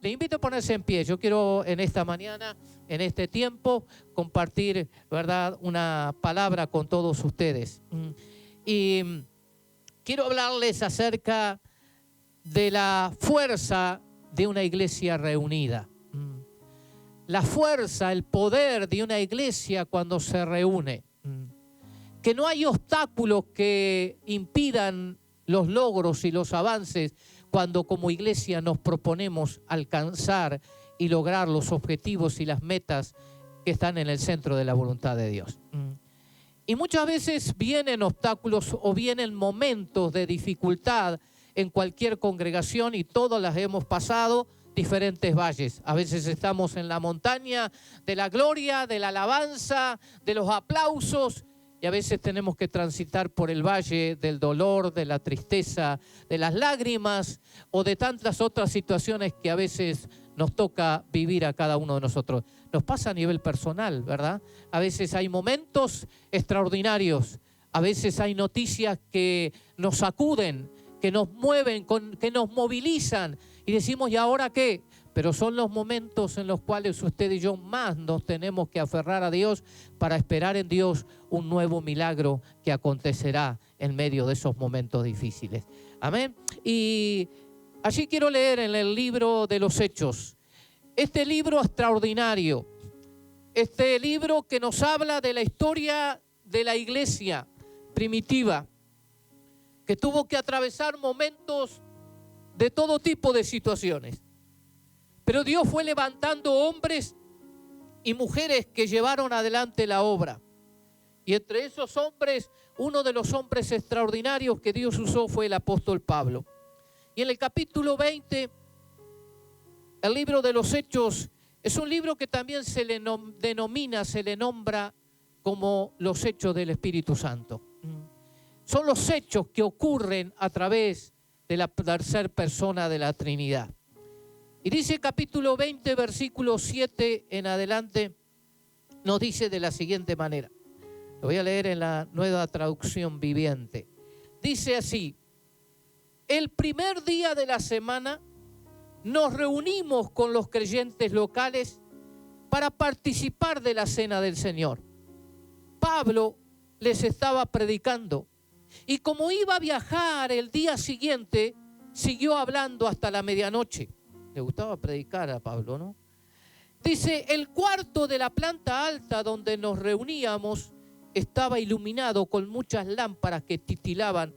Le invito a ponerse en pie. Yo quiero en esta mañana, en este tiempo, compartir, ¿verdad?, una palabra con todos ustedes. Y quiero hablarles acerca de la fuerza de una iglesia reunida. La fuerza, el poder de una iglesia cuando se reúne. Que no hay obstáculos que impidan los logros y los avances cuando como iglesia nos proponemos alcanzar y lograr los objetivos y las metas que están en el centro de la voluntad de Dios. Y muchas veces vienen obstáculos o vienen momentos de dificultad en cualquier congregación y todas las hemos pasado, diferentes valles. A veces estamos en la montaña de la gloria, de la alabanza, de los aplausos, y a veces tenemos que transitar por el valle del dolor, de la tristeza, de las lágrimas o de tantas otras situaciones que a veces nos toca vivir a cada uno de nosotros. Nos pasa a nivel personal, ¿verdad? A veces hay momentos extraordinarios, a veces hay noticias que nos sacuden, que nos mueven, que nos movilizan y decimos, ¿y ahora qué? Pero son los momentos en los cuales usted y yo más nos tenemos que aferrar a Dios para esperar en Dios un nuevo milagro que acontecerá en medio de esos momentos difíciles. Amén. Y allí quiero leer en el libro de los Hechos, este libro extraordinario, este libro que nos habla de la historia de la iglesia primitiva, que tuvo que atravesar momentos de todo tipo de situaciones. Pero Dios fue levantando hombres y mujeres que llevaron adelante la obra. Y entre esos hombres, uno de los hombres extraordinarios que Dios usó fue el apóstol Pablo. Y en el capítulo 20, el libro de los Hechos, es un libro que también se le nombra como los Hechos del Espíritu Santo. Son los hechos que ocurren a través de la tercera persona de la Trinidad. Y dice capítulo 20, versículo 7 en adelante, nos dice de la siguiente manera. Lo voy a leer en la Nueva Traducción Viviente. Dice así: el primer día de la semana nos reunimos con los creyentes locales para participar de la cena del Señor. Pablo les estaba predicando y como iba a viajar el día siguiente, siguió hablando hasta la medianoche. Le gustaba predicar a Pablo, ¿no? Dice, el cuarto de la planta alta donde nos reuníamos estaba iluminado con muchas lámparas que titilaban.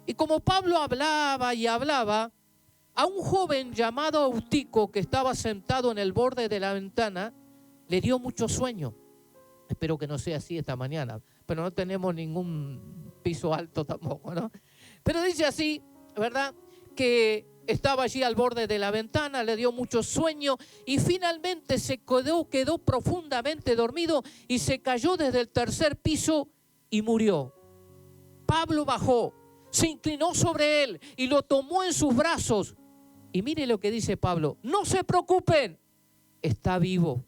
Y como Pablo hablaba y hablaba, a un joven llamado Eutico que estaba sentado en el borde de la ventana, le dio mucho sueño. Espero que no sea así esta mañana, pero no tenemos ningún piso alto tampoco, ¿no? Pero dice así, ¿verdad?, que estaba allí al borde de la ventana, le dio mucho sueño y finalmente se quedó profundamente dormido y se cayó desde el tercer piso y murió. Pablo bajó, se inclinó sobre él y lo tomó en sus brazos. Y mire lo que dice Pablo: no se preocupen, está vivo.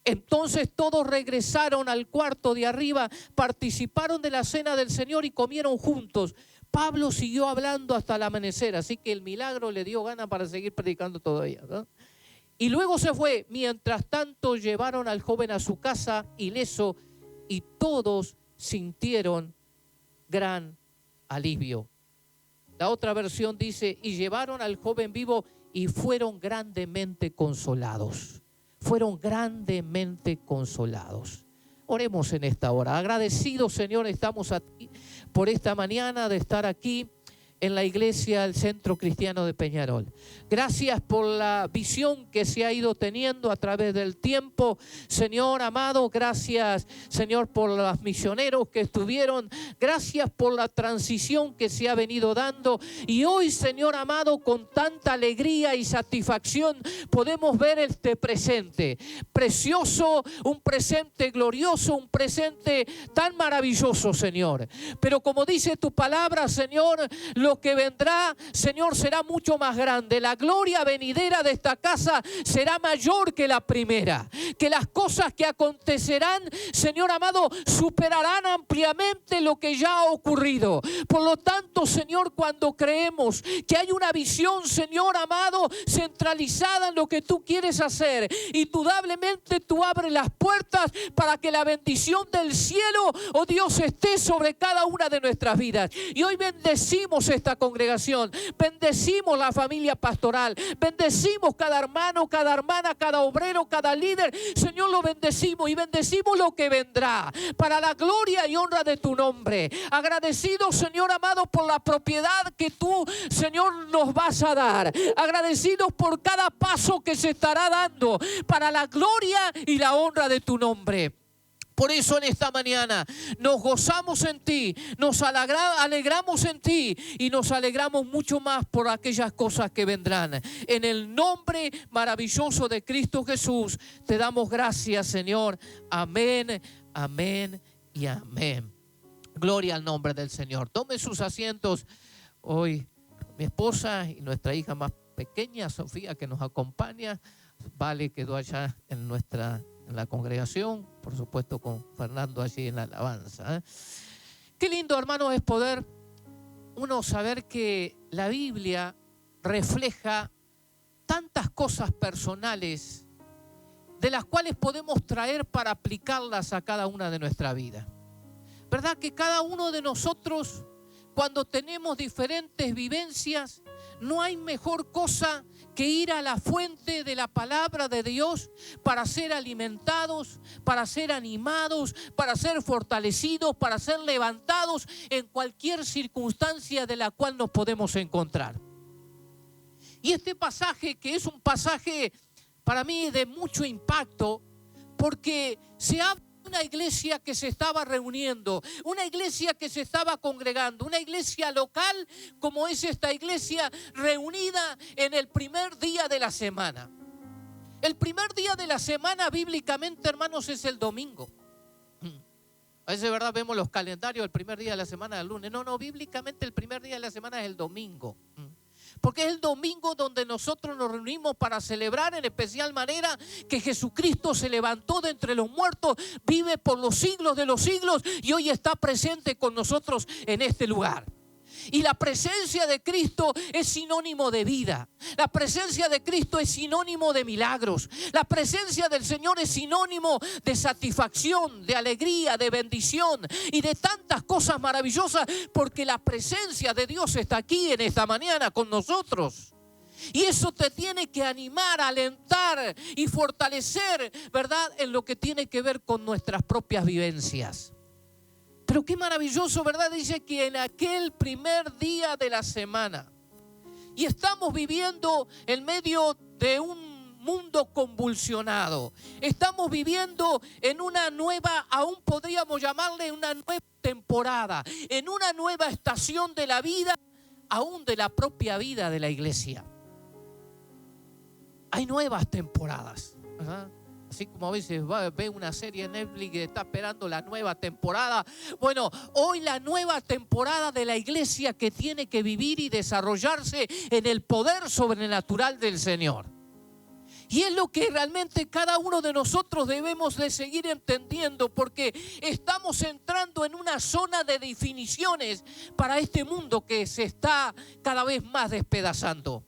Entonces todos regresaron al cuarto de arriba, participaron de la cena del Señor y comieron juntos. Pablo siguió hablando hasta el amanecer, así que el milagro le dio ganas para seguir predicando todavía, ¿no? Y luego se fue. Mientras tanto llevaron al joven a su casa ileso y todos sintieron gran alivio. La otra versión dice, y llevaron al joven vivo y fueron grandemente consolados. Fueron grandemente consolados. Oremos en esta hora. Agradecidos, Señor, estamos a ti por esta mañana de estar aquí en la iglesia del Centro Cristiano de Peñarol. Gracias por la visión que se ha ido teniendo a través del tiempo, Señor amado. Gracias, Señor, por los misioneros que estuvieron. Gracias por la transición que se ha venido dando. Y hoy, Señor amado, con tanta alegría y satisfacción podemos ver este presente precioso, un presente glorioso, un presente tan maravilloso, Señor. Pero como dice tu palabra, Señor, lo que vendrá, Señor, será mucho más grande. La gloria venidera de esta casa será mayor que la primera. Que las cosas que acontecerán, Señor amado, superarán ampliamente lo que ya ha ocurrido. Por lo tanto, Señor, cuando creemos que hay una visión, Señor amado, centralizada en lo que tú quieres hacer, indudablemente tú abres las puertas para que la bendición del cielo, oh Dios, esté sobre cada una de nuestras vidas. Y hoy bendecimos esta congregación, bendecimos la familia pastoral, bendecimos cada hermano, cada hermana, cada obrero, cada líder. Señor, lo bendecimos y bendecimos lo que vendrá para la gloria y honra de tu nombre. Agradecidos, Señor amado, por la propiedad que tú, Señor, nos vas a dar. Agradecidos por cada paso que se estará dando para la gloria y la honra de tu nombre. Por eso en esta mañana nos gozamos en ti, nos alegramos en ti y nos alegramos mucho más por aquellas cosas que vendrán. En el nombre maravilloso de Cristo Jesús te damos gracias, Señor. Amén, amén y amén. Gloria al nombre del Señor. Tomen sus asientos. Hoy mi esposa y nuestra hija más pequeña, Sofía, que nos acompaña, Vale quedó allá en la congregación, por supuesto con Fernando allí en la alabanza. Qué lindo, hermanos, es poder uno saber que la Biblia refleja tantas cosas personales de las cuales podemos traer para aplicarlas a cada una de nuestra vida. ¿Verdad que cada uno de nosotros, cuando tenemos diferentes vivencias, no hay mejor cosa que ir a la fuente de la palabra de Dios para ser alimentados, para ser animados, para ser fortalecidos, para ser levantados en cualquier circunstancia de la cual nos podemos encontrar? Y este pasaje, que es un pasaje para mí de mucho impacto, porque se habla de una iglesia que se estaba reuniendo, una iglesia que se estaba congregando, una iglesia local como es esta iglesia reunida en el primer día de la semana. El primer día de la semana bíblicamente, hermanos, es el domingo. A veces, ¿verdad? Vemos los calendarios, el primer día de la semana es el lunes. No, bíblicamente el primer día de la semana es el domingo. Porque es el domingo donde nosotros nos reunimos para celebrar en especial manera que Jesucristo se levantó de entre los muertos, vive por los siglos de los siglos y hoy está presente con nosotros en este lugar. Y la presencia de Cristo es sinónimo de vida. La presencia de Cristo es sinónimo de milagros. La presencia del Señor es sinónimo de satisfacción, de alegría, de bendición y de tantas cosas maravillosas, porque la presencia de Dios está aquí en esta mañana con nosotros. Y eso te tiene que animar, alentar y fortalecer, ¿verdad?, en lo que tiene que ver con nuestras propias vivencias. Pero qué maravilloso, ¿verdad? Dice que en aquel primer día de la semana, y estamos viviendo en medio de un mundo convulsionado, estamos viviendo en una nueva, aún podríamos llamarle una nueva temporada, en una nueva estación de la vida, aún de la propia vida de la iglesia. Hay nuevas temporadas, ¿verdad? Así como a veces ve una serie en Netflix que está esperando la nueva temporada. Bueno, hoy la nueva temporada de la iglesia que tiene que vivir y desarrollarse en el poder sobrenatural del Señor. Y es lo que realmente cada uno de nosotros debemos de seguir entendiendo, porque estamos entrando en una zona de definiciones para este mundo que se está cada vez más despedazando.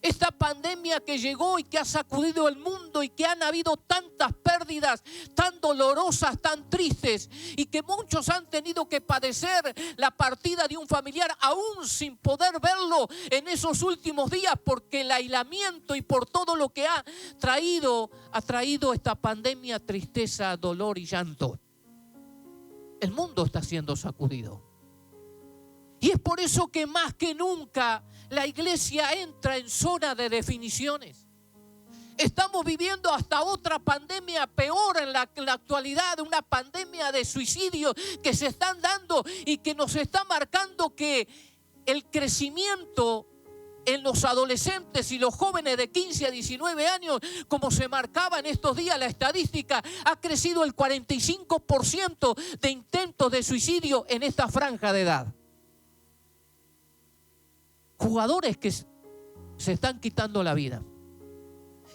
Esta pandemia que llegó y que ha sacudido el mundo y que han habido tantas pérdidas tan dolorosas, tan tristes, y que muchos han tenido que padecer la partida de un familiar aún sin poder verlo en esos últimos días, porque el aislamiento y por todo lo que ha traído esta pandemia tristeza, dolor y llanto. El mundo está siendo sacudido. Y es por eso que más que nunca la iglesia entra en zona de definiciones. Estamos viviendo hasta otra pandemia peor en la actualidad, una pandemia de suicidio que se están dando y que nos está marcando que el crecimiento en los adolescentes y los jóvenes de 15 a 19 años, como se marcaba en estos días la estadística, ha crecido el 45% de intentos de suicidio en esta franja de edad. jugadores que se están quitando la vida.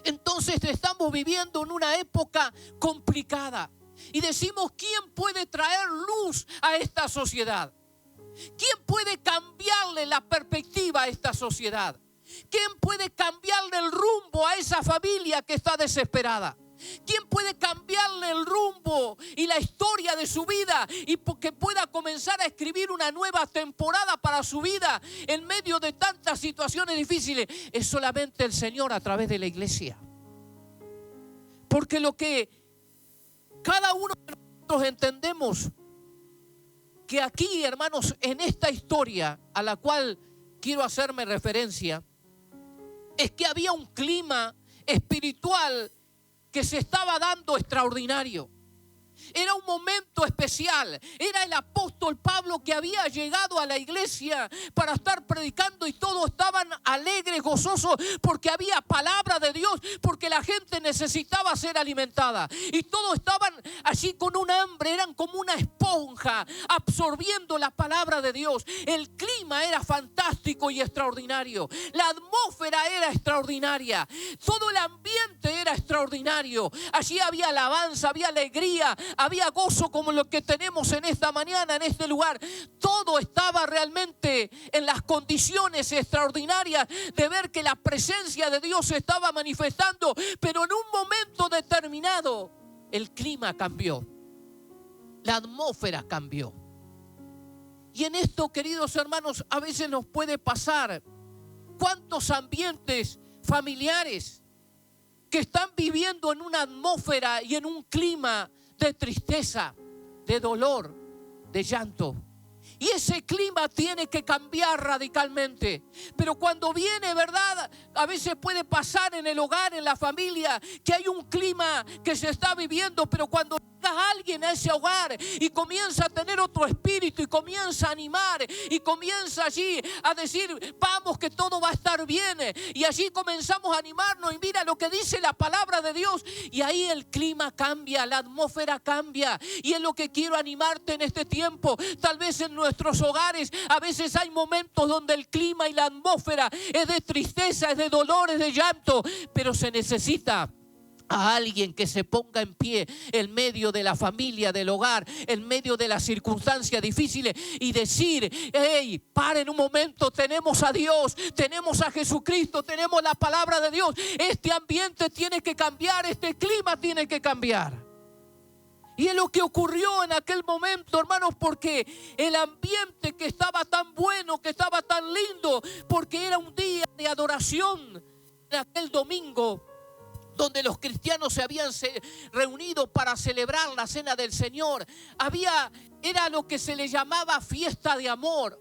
Entonces estamos viviendo en una época complicada y decimos, ¿quién puede traer luz a esta sociedad? ¿Quién puede cambiarle la perspectiva a esta sociedad? ¿Quién puede cambiarle el rumbo a esa familia que está desesperada? ¿Quién puede cambiarle el rumbo y la historia de su vida y que pueda comenzar a escribir una nueva temporada para su vida en medio de tantas situaciones difíciles? Es solamente el Señor a través de la iglesia. Porque lo que cada uno de nosotros entendemos, que aquí, hermanos, en esta historia a la cual quiero hacerme referencia, es que había un clima espiritual que se estaba dando extraordinario. Era un momento especial. Era el apóstol Pablo que había llegado a la iglesia para estar predicando y todos estaban alegres, gozosos, porque había palabra de Dios, porque la gente necesitaba ser alimentada. Y todos estaban allí con un hambre, eran como una esponja absorbiendo la palabra de Dios. El clima era fantástico y extraordinario. La atmósfera era extraordinaria. Todo el ambiente era extraordinario. Allí había alabanza, había alegría, había gozo como lo que tenemos en esta mañana, en este lugar. Todo estaba realmente en las condiciones extraordinarias de ver que la presencia de Dios se estaba manifestando, pero en un momento determinado el clima cambió, la atmósfera cambió. Y en esto, queridos hermanos, a veces nos puede pasar. ¿Cuántos ambientes familiares que están viviendo en una atmósfera y en un clima de tristeza, de dolor, de llanto? Y ese clima tiene que cambiar radicalmente. Pero cuando viene, ¿verdad? A veces puede pasar en el hogar, en la familia, que hay un clima que se está viviendo, pero cuando llega alguien a ese hogar y comienza a tener otro espíritu y comienza a animar y comienza allí a decir, vamos que todo va a estar bien, y allí comenzamos a animarnos y mira lo que dice la palabra de Dios, y ahí el clima cambia, la atmósfera cambia. Y es lo que quiero animarte en este tiempo. Tal vez en nuestros hogares a veces hay momentos donde el clima y la atmósfera es de tristeza, es de dolor, es de llanto, pero se necesita a alguien que se ponga en pie en medio de la familia, del hogar, en medio de las circunstancias difíciles y decir, hey, paren un momento, tenemos a Dios, tenemos a Jesucristo, tenemos la palabra de Dios. Este ambiente tiene que cambiar, este clima tiene que cambiar. Y es lo que ocurrió en aquel momento, hermanos, porque el ambiente que estaba tan bueno, que estaba tan lindo, porque era un día de adoración en aquel domingo, donde los cristianos se habían reunido para celebrar la cena del Señor. Era lo que se le llamaba fiesta de amor.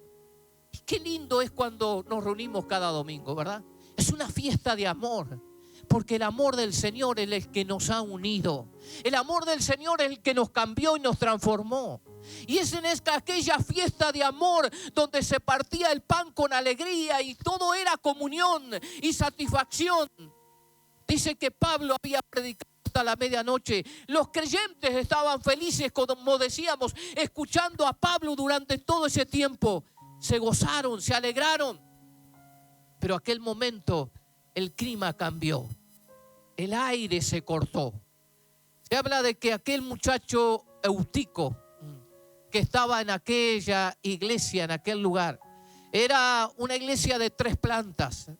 Y qué lindo es cuando nos reunimos cada domingo, ¿verdad? Es una fiesta de amor, porque el amor del Señor es el que nos ha unido. El amor del Señor es el que nos cambió y nos transformó. Y es en aquella fiesta de amor donde se partía el pan con alegría y todo era comunión y satisfacción. Dice que Pablo había predicado hasta la medianoche. Los creyentes estaban felices, como decíamos, escuchando a Pablo durante todo ese tiempo. Se gozaron, se alegraron. Pero aquel momento el clima cambió. El aire se cortó. Se habla de que aquel muchacho Eutico que estaba en aquella iglesia, en aquel lugar, era una iglesia de 3 plantas.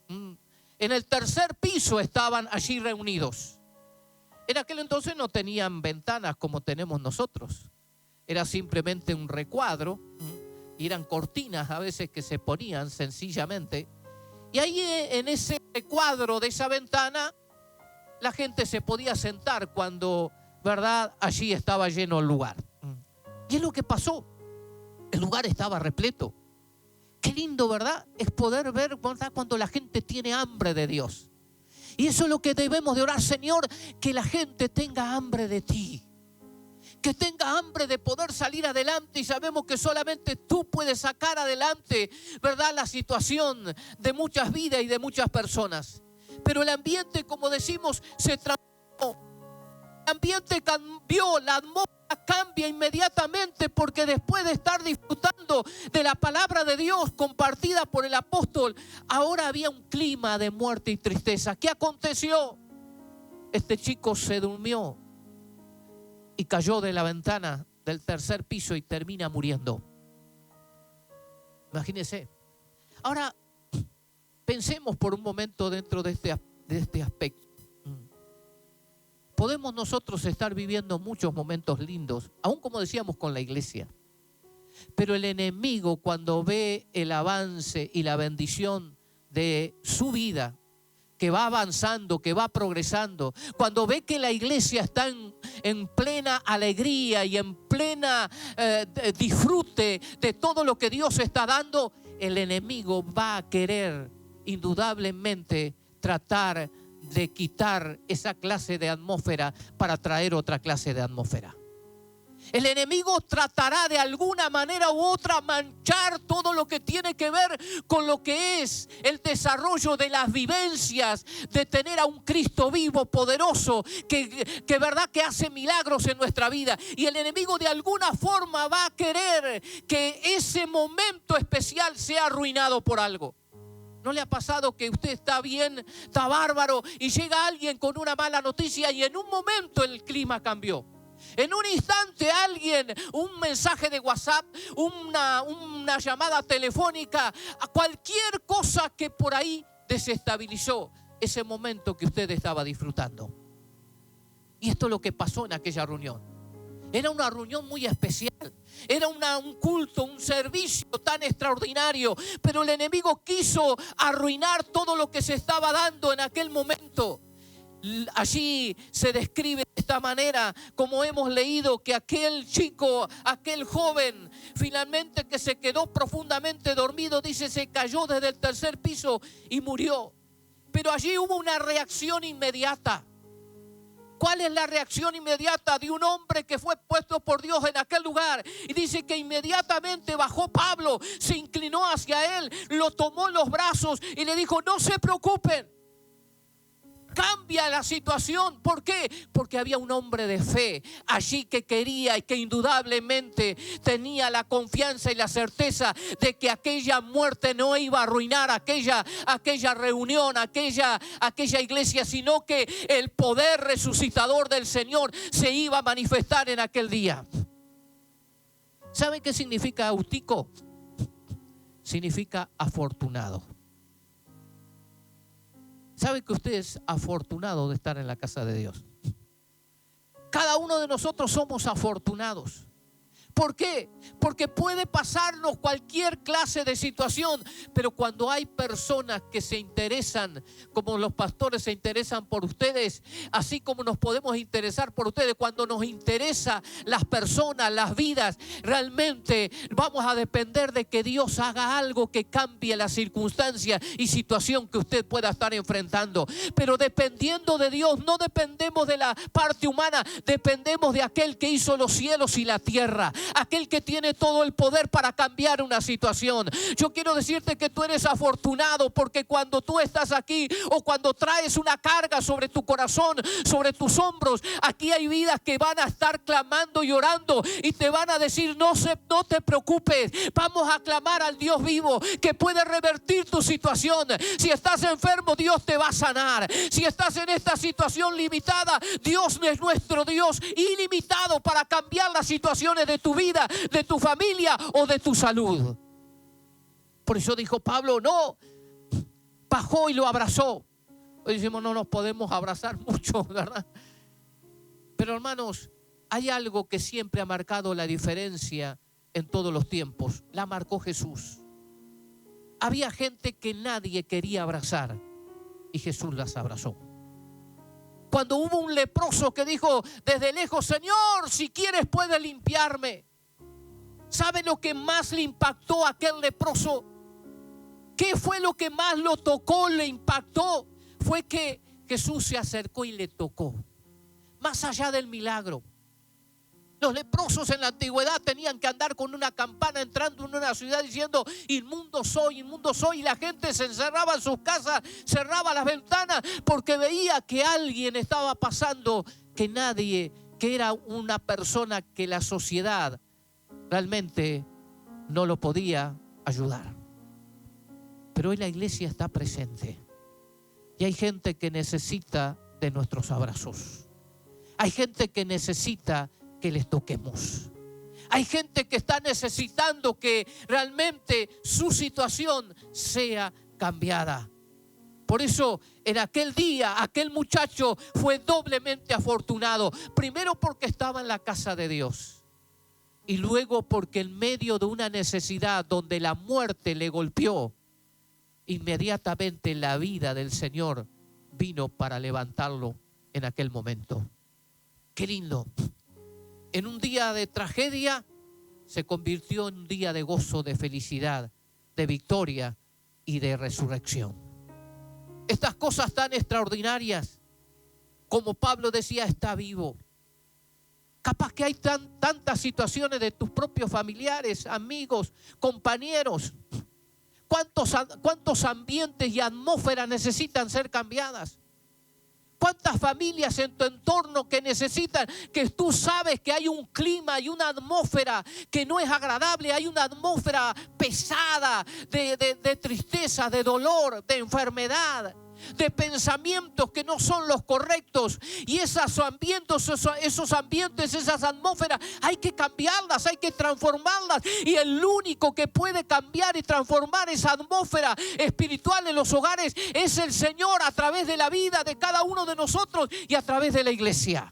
En el tercer piso estaban allí reunidos. En aquel entonces no tenían ventanas como tenemos nosotros. Era simplemente un recuadro. Y eran cortinas a veces que se ponían sencillamente. Y ahí en ese recuadro de esa ventana, la gente se podía sentar cuando, ¿verdad?, allí estaba lleno el lugar. Y es lo que pasó. El lugar estaba repleto. Qué lindo, ¿verdad? Es poder ver, ¿verdad?, cuando la gente tiene hambre de Dios. Y eso es lo que debemos de orar, Señor, que la gente tenga hambre de ti. Que tenga hambre de poder salir adelante, y sabemos que solamente tú puedes sacar adelante, ¿verdad?, la situación de muchas vidas y de muchas personas. Pero el ambiente, como decimos, se transformó. El ambiente cambió, la atmósfera cambia inmediatamente, porque después de estar disfrutando de la palabra de Dios compartida por el apóstol, ahora había un clima de muerte y tristeza. ¿Qué aconteció? Este chico se durmió y cayó de la ventana del tercer piso y termina muriendo. Imagínense. Ahora, pensemos por un momento dentro de este aspecto. Podemos nosotros estar viviendo muchos momentos lindos, aún como decíamos con la iglesia. Pero el enemigo, cuando ve el avance y la bendición de su vida, que va avanzando, que va progresando, cuando ve que la iglesia está en plena alegría y en plena disfrute de todo lo que Dios está dando, el enemigo va a querer indudablemente tratar de quitar esa clase de atmósfera para traer otra clase de atmósfera. El enemigo tratará de alguna manera u otra manchar todo lo que tiene que ver con lo que es el desarrollo de las vivencias, de tener a un Cristo vivo, poderoso, que verdad que hace milagros en nuestra vida. Y el enemigo de alguna forma va a querer que ese momento especial sea arruinado por algo. ¿No le ha pasado que usted está bien, está bárbaro, y llega alguien con una mala noticia y en un momento el clima cambió? En un instante alguien, un mensaje de WhatsApp, una llamada telefónica, a cualquier cosa que por ahí desestabilizó ese momento que usted estaba disfrutando. Y esto es lo que pasó en aquella reunión. Era una reunión muy especial. Era un culto, un servicio tan extraordinario. Pero el enemigo quiso arruinar todo lo que se estaba dando en aquel momento. Allí se describe de esta manera, como hemos leído, que aquel chico, aquel joven, finalmente que se quedó profundamente dormido, dice, se cayó desde el tercer piso y murió. Pero allí hubo una reacción inmediata. ¿Cuál es la reacción inmediata de un hombre que fue puesto por Dios en aquel lugar? Y dice que inmediatamente bajó Pablo, se inclinó hacia él, lo tomó en los brazos y le dijo, no se preocupen. Cambia la situación. ¿Por qué? Porque había un hombre de fe allí que quería y que indudablemente tenía la confianza y la certeza de que aquella muerte no iba a arruinar aquella reunión, aquella iglesia, sino que el poder resucitador del Señor se iba a manifestar en aquel día. ¿Saben qué significa Eutico? Significa afortunado. ¿Sabe que usted es afortunado de estar en la casa de Dios? Cada uno de nosotros somos afortunados. ¿Por qué? Porque puede pasarnos cualquier clase de situación, pero cuando hay personas que se interesan, como los pastores se interesan por ustedes, así como nos podemos interesar por ustedes, cuando nos interesa las personas, las vidas, realmente vamos a depender de que Dios haga algo que cambie la circunstancia y situación que usted pueda estar enfrentando. Pero dependiendo de Dios, no dependemos de la parte humana, dependemos de aquel que hizo los cielos y la tierra. Aquel que tiene todo el poder para cambiar una situación. Yo quiero decirte que tú eres afortunado, porque cuando tú estás aquí o cuando traes una carga sobre tu corazón, sobre tus hombros, aquí hay vidas que van a estar clamando y orando y te van a decir, no te preocupes, vamos a clamar al Dios vivo que puede revertir tu situación. Si estás enfermo, Dios te va a sanar. Si estás en esta situación limitada, Dios es nuestro Dios ilimitado para cambiar las situaciones de tu vida, de tu familia o de tu salud. Por eso dijo Pablo, no, bajó y lo abrazó. Hoy decimos, no nos podemos abrazar mucho, ¿verdad? Pero hermanos, hay algo que siempre ha marcado la diferencia en todos los tiempos. La marcó Jesús. Había gente que nadie quería abrazar y Jesús las abrazó. Cuando hubo un leproso que dijo desde lejos, Señor, si quieres puedes limpiarme. ¿Sabe lo que más le impactó a aquel leproso? ¿Qué fue lo que más lo tocó, le impactó? Fue que Jesús se acercó y le tocó. Más allá del milagro. Los leprosos en la antigüedad tenían que andar con una campana entrando en una ciudad diciendo, inmundo soy, inmundo soy. Y la gente se encerraba en sus casas, cerraba las ventanas porque veía que alguien estaba pasando que nadie que era una persona que la sociedad realmente no lo podía ayudar. Pero hoy la iglesia está presente y hay gente que necesita de nuestros abrazos. Hay gente que necesita que les toquemos. Hay gente que está necesitando que realmente su situación sea cambiada. Por eso en aquel día aquel muchacho fue doblemente afortunado. Primero porque estaba en la casa de Dios. Y luego porque en medio de una necesidad donde la muerte le golpeó, inmediatamente la vida del Señor vino para levantarlo en aquel momento. Qué lindo. En un día de tragedia se convirtió en un día de gozo, de felicidad, de victoria y de resurrección. Estas cosas tan extraordinarias, como Pablo decía, está vivo. Capaz que hay tantas situaciones de tus propios familiares, amigos, compañeros. ¿Cuántos ambientes y atmósferas necesitan ser cambiadas? ¿Cuántas familias en tu entorno que necesitan, que tú sabes que hay un clima y una atmósfera que no es agradable? Hay una atmósfera pesada de tristeza, de dolor, de enfermedad, de pensamientos que no son los correctos. Y esos ambientes, esas atmósferas, hay que cambiarlas, hay que transformarlas. Y el único que puede cambiar y transformar esa atmósfera espiritual en los hogares es el Señor, a través de la vida de cada uno de nosotros y a través de la iglesia.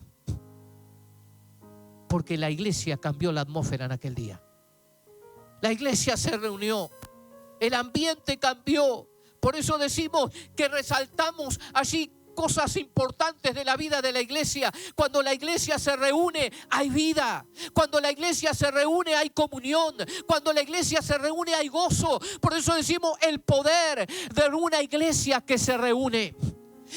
Porque la iglesia cambió la atmósfera en aquel día. La iglesia se reunió, el ambiente cambió. Por eso decimos que resaltamos allí cosas importantes de la vida de la iglesia. Cuando la iglesia se reúne, hay vida. Cuando la iglesia se reúne, hay comunión. Cuando la iglesia se reúne, hay gozo. Por eso decimos el poder de una iglesia que se reúne.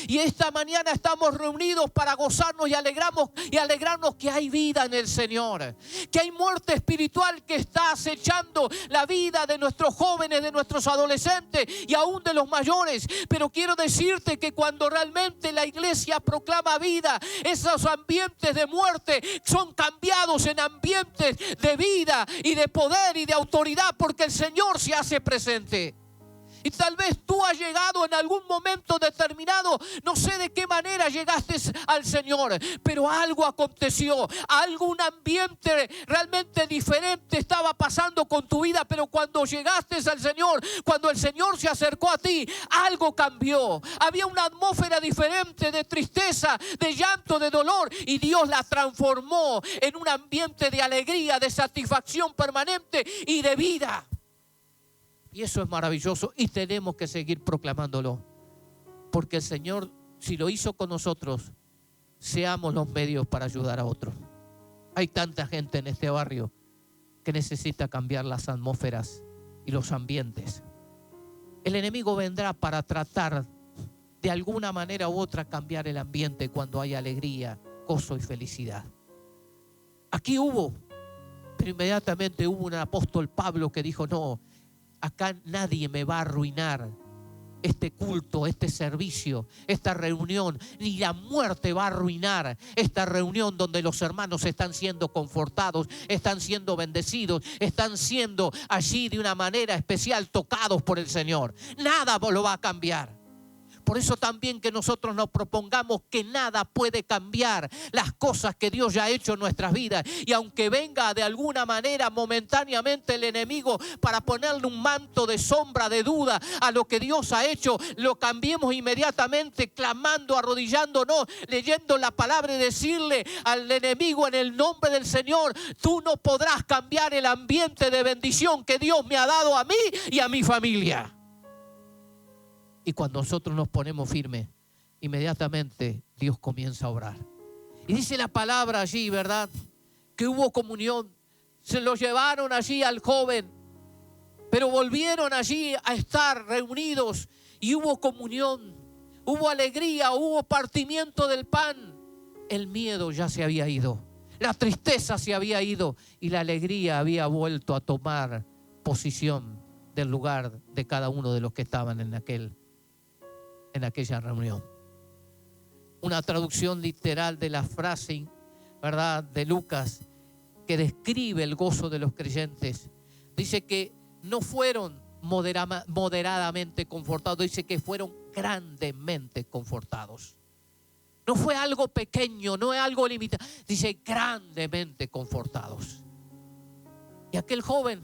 Y esta mañana estamos reunidos para gozarnos y alegrarnos que hay vida en el Señor. Que hay muerte espiritual que está acechando la vida de nuestros jóvenes, de nuestros adolescentes y aún de los mayores. Pero quiero decirte que cuando realmente la iglesia proclama vida, esos ambientes de muerte son cambiados en ambientes de vida y de poder y de autoridad, porque el Señor se hace presente. Y tal vez tú has llegado en algún momento determinado, no sé de qué manera llegaste al Señor, pero algo aconteció, algún ambiente realmente diferente estaba pasando con tu vida. Pero cuando llegaste al Señor, cuando el Señor se acercó a ti, algo cambió. Había una atmósfera diferente de tristeza, de llanto, de dolor, y Dios la transformó en un ambiente de alegría, de satisfacción permanente y de vida. Y eso es maravilloso y tenemos que seguir proclamándolo. Porque el Señor, si lo hizo con nosotros, seamos los medios para ayudar a otros. Hay tanta gente en este barrio que necesita cambiar las atmósferas y los ambientes. El enemigo vendrá para tratar de alguna manera u otra cambiar el ambiente cuando hay alegría, gozo y felicidad. Aquí pero inmediatamente hubo un apóstol Pablo que dijo: no, acá nadie me va a arruinar este culto, este servicio, esta reunión. Ni la muerte va a arruinar esta reunión donde los hermanos están siendo confortados, están siendo bendecidos, están siendo allí de una manera especial tocados por el Señor. Nada lo va a cambiar. Por eso también que nosotros nos propongamos que nada puede cambiar las cosas que Dios ya ha hecho en nuestras vidas. Y aunque venga de alguna manera momentáneamente el enemigo para ponerle un manto de sombra, de duda a lo que Dios ha hecho, lo cambiemos inmediatamente clamando, arrodillándonos, leyendo la palabra y decirle al enemigo: en el nombre del Señor, tú no podrás cambiar el ambiente de bendición que Dios me ha dado a mí y a mi familia. Y cuando nosotros nos ponemos firmes, inmediatamente Dios comienza a obrar. Y dice la palabra allí, ¿verdad?, que hubo comunión. Se lo llevaron allí al joven, pero volvieron allí a estar reunidos y hubo comunión, hubo alegría, hubo partimiento del pan. El miedo ya se había ido, la tristeza se había ido y la alegría había vuelto a tomar posición del lugar de cada uno de los que estaban en aquella reunión. Una traducción literal de la frase ¿verdad?, de Lucas, que describe el gozo de los creyentes. Dice que no fueron moderadamente confortados, dice que fueron grandemente confortados. No fue algo pequeño, no es algo limitado, dice grandemente confortados. Y aquel joven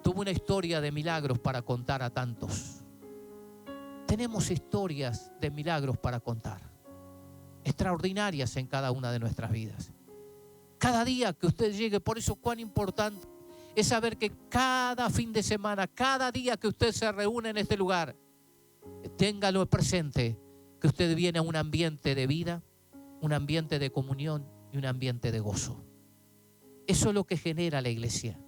tuvo una historia de milagros para contar a tantos. Tenemos historias de milagros para contar, extraordinarias en cada una de nuestras vidas. Cada día que usted llegue, por eso cuán importante es saber que cada fin de semana, cada día que usted se reúne en este lugar, téngalo presente, que usted viene a un ambiente de vida, un ambiente de comunión y un ambiente de gozo. Eso es lo que genera la iglesia.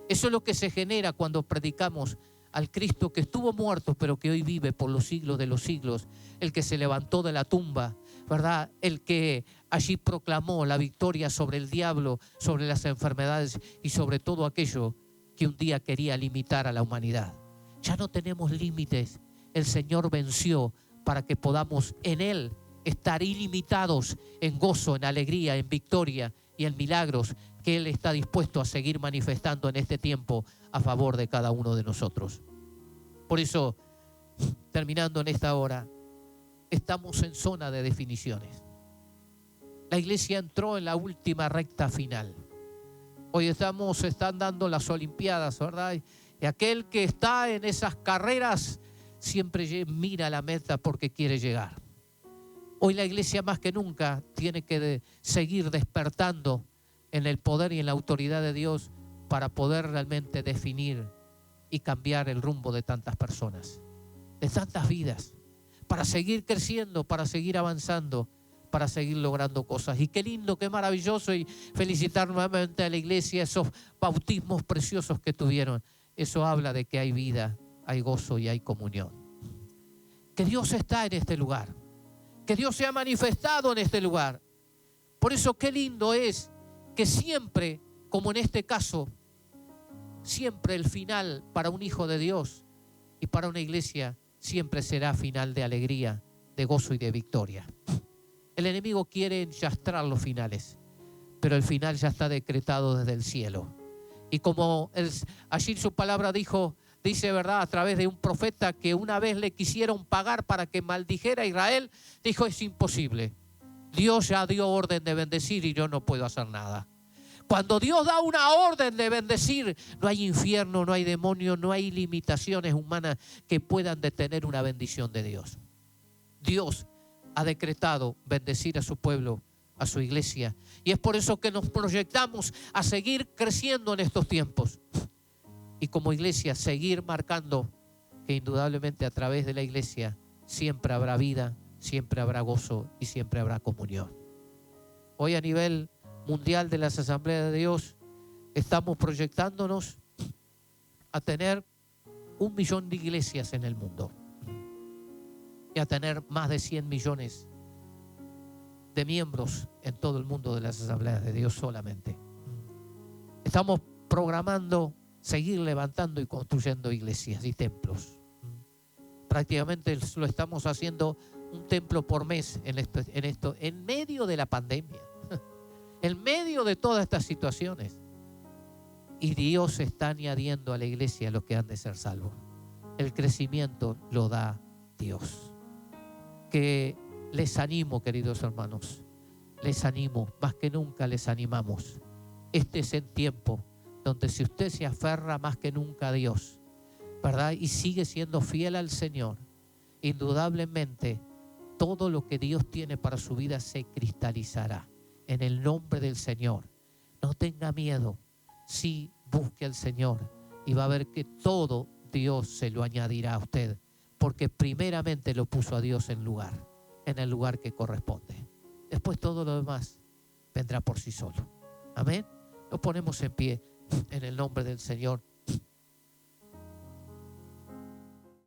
Eso es lo que se genera cuando predicamos al Cristo que estuvo muerto, pero que hoy vive por los siglos de los siglos, el que se levantó de la tumba, ¿verdad?, el que allí proclamó la victoria sobre el diablo, sobre las enfermedades y sobre todo aquello que un día quería limitar a la humanidad. Ya no tenemos límites. El Señor venció para que podamos en Él estar ilimitados en gozo, en alegría, en victoria y en milagros que Él está dispuesto a seguir manifestando en este tiempo a favor de cada uno de nosotros. Por eso, terminando en esta hora, estamos en zona de definiciones. La iglesia entró en la última recta final. Hoy están dando las Olimpiadas, ¿verdad? Y aquel que está en esas carreras siempre mira la meta porque quiere llegar. Hoy la iglesia más que nunca tiene que seguir despertando en el poder y en la autoridad de Dios para poder realmente definir y cambiar el rumbo de tantas personas, de tantas vidas, para seguir creciendo, para seguir avanzando, para seguir logrando cosas. Y qué lindo, qué maravilloso, y felicitar nuevamente a la iglesia esos bautismos preciosos que tuvieron. Eso habla de que hay vida, hay gozo y hay comunión. Que Dios está en este lugar, que Dios se ha manifestado en este lugar. Por eso qué lindo es que siempre, como en este caso, siempre el final para un hijo de Dios y para una iglesia siempre será final de alegría, de gozo y de victoria. El enemigo quiere enchastrar los finales, pero el final ya está decretado desde el cielo. Y como allí su palabra dice, ¿verdad?, a través de un profeta, que una vez le quisieron pagar para que maldijera a Israel, dijo: es imposible. Dios ya dio orden de bendecir y yo no puedo hacer nada. Cuando Dios da una orden de bendecir, no hay infierno, no hay demonio, no hay limitaciones humanas que puedan detener una bendición de Dios. Dios ha decretado bendecir a su pueblo, a su iglesia. Y es por eso que nos proyectamos a seguir creciendo en estos tiempos. Y como iglesia seguir marcando que indudablemente a través de la iglesia siempre habrá vida, siempre habrá gozo y siempre habrá comunión. Hoy a nivel mundial de las Asambleas de Dios estamos proyectándonos a tener 1 millón de iglesias en el mundo y a tener más de 100 millones de miembros en todo el mundo de las Asambleas de Dios solamente. Estamos programando seguir levantando y construyendo iglesias y templos. Prácticamente lo estamos haciendo un templo por mes en medio de la pandemia, en medio de todas estas situaciones. Y Dios está añadiendo a la iglesia los que han de ser salvos. El crecimiento lo da Dios. Que les animo, queridos hermanos, les animo, más que nunca les animamos. Este es el tiempo donde si usted se aferra más que nunca a Dios, ¿verdad?, y sigue siendo fiel al Señor, indudablemente todo lo que Dios tiene para su vida se cristalizará en el nombre del Señor. No tenga miedo, sí, busque al Señor y va a ver que todo Dios se lo añadirá a usted, porque primeramente lo puso a Dios en el lugar que corresponde. Después todo lo demás vendrá por sí solo. Amén. Nos ponemos en pie en el nombre del Señor.